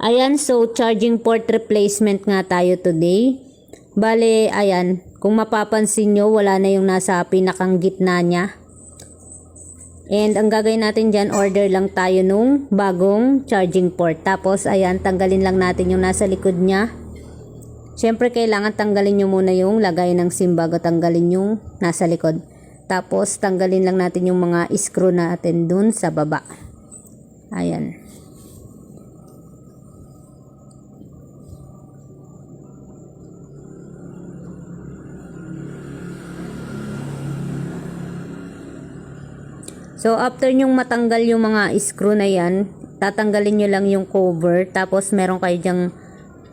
Ayan, so charging port replacement nga tayo today. Bale, ayan, kung mapapansin nyo, wala na yung nasa pinakang gitna niya. And ang gagawin natin dyan, order lang tayo nung bagong charging port. Tapos, ayan, tanggalin lang natin yung nasa likod niya. Siyempre, kailangan tanggalin nyo muna yung lagay ng SIM bago tanggalin yung nasa likod. Tapos, tanggalin lang natin yung mga screw natin dun sa baba. Ayan. So, after nyong matanggal yung mga screw na yan, tatanggalin nyo lang yung cover. Tapos, meron kayo dyang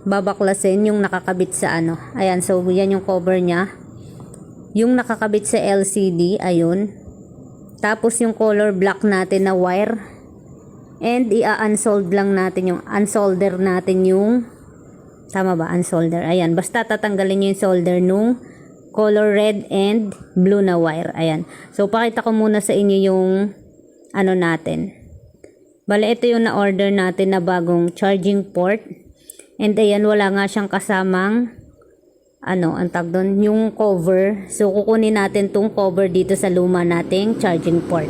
babaklasin yung nakakabit sa ano. Ayan, so yan yung cover nya. Yung nakakabit sa LCD, ayun. Tapos, yung color black natin na wire. And, i-unsolder lang natin yung, unsolder natin yung, tama ba? Unsolder. Ayan, basta tatanggalin nyo yung solder nung color red and blue na wire. Ayan. So, pakita ko muna sa inyo yung ano natin. Bale, ito yung na-order natin na bagong charging port. And ayan, wala nga siyang kasamang ano, ang tag doon, yung cover. So, kukunin natin tong cover dito sa luma nating charging port.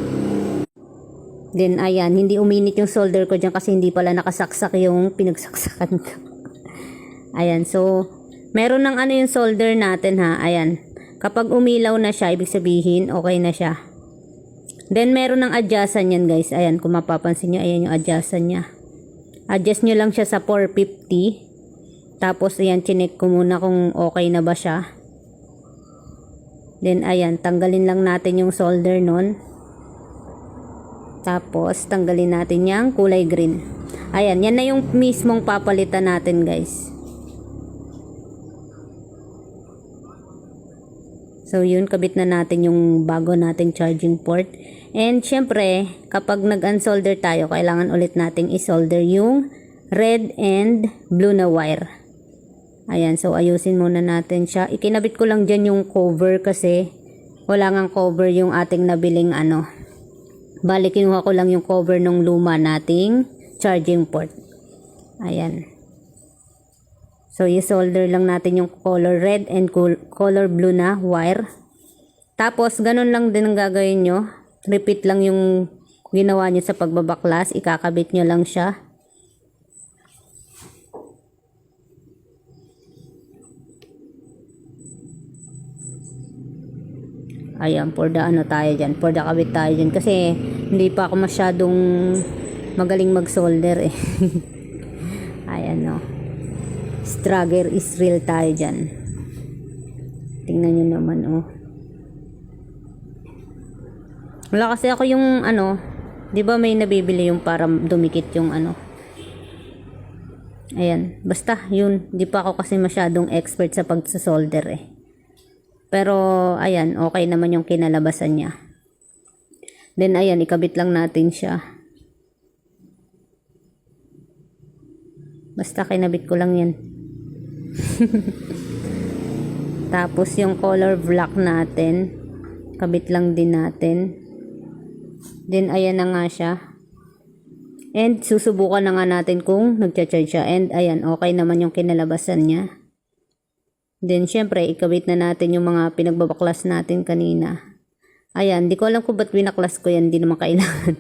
Then, ayan, hindi uminit yung solder ko dyan kasi hindi pala nakasaksak yung pinagsaksakan ko. Ayan, so, meron ng ano yung solder natin ha. Ayan. Kapag umilaw na siya, ibig sabihin, okay na siya. Then, meron ng adjustan yan guys. Ayan, kung mapapansin nyo, ayan yung adjustan niya. Adjust nyo lang siya sa 450. Tapos, ayan, chinek ko muna kung okay na ba siya. Then, ayan, tanggalin lang natin yung solder nun. Tapos, tanggalin natin yung kulay green. Ayan, yan na yung mismong papalitan natin guys. So, yun, kabit na natin yung bago nating charging port. And, syempre, kapag nag-unsolder tayo, kailangan ulit nating isolder yung red and blue na wire. Ayan, so, ayusin muna natin siya. Ikinabit ko lang dyan yung cover kasi wala ngang cover yung ating nabiling ano. Bali, kinuha ko lang yung cover ng luma nating charging port. Ayan. So, i-solder lang natin yung color red and color blue na wire. Tapos, ganun lang din ang gagawin nyo. Repeat lang yung ginawa nyo sa pagbabaklas. Ikakabit nyo lang siya. Ayan, for the ano tayo dyan. For the kabit tayo dyan. Kasi, hindi pa ako masyadong magaling mag-solder eh. Ayan no. Struggle is real tayo dyan. Tingnan nyo naman, oh. Wala kasi ako yung, ano, di ba may nabibili yung para dumikit yung, ano. Ayan. Basta, yun. Di pa ako kasi masyadong expert sa pagsasolder, eh. Pero, ayan, okay naman yung kinalabasan niya. Then, ayan, ikabit lang natin siya. Basta, kinabit ko lang yan. Tapos yung color black natin, kabit lang din natin. Then ayan na nga siya. And susubukan na nga natin kung nagcha-charge siya. And ayan, okay naman yung kinalabasan niya. Then syempre, ikabit na natin yung mga pinagbabaklas natin kanina. Ayan, di ko alam kung ba't binaklas ko yan, di naman kailangan.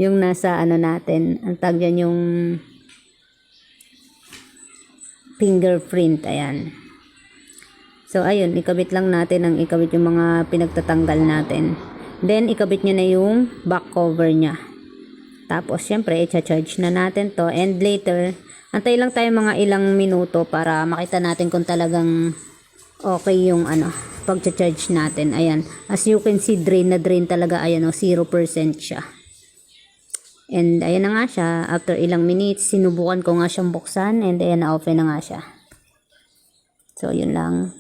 Yung nasa ano natin, ang tag dyan yung fingerprint, ayan. So, ayun, ikabit lang natin ang ikabit yung mga pinagtatanggal natin. Then, ikabit nyo na yung back cover nya. Tapos, syempre, i-charge na natin to. And later, antay lang tayo mga ilang minuto para makita natin kung talagang okay yung ano, pag-charge natin. Ayan, as you can see, drain na drain talaga. Ayan o, 0% siya. And ayan na nga siya, after ilang minutes, sinubukan ko nga siyang buksan and ayan na open na nga siya. So, yun lang.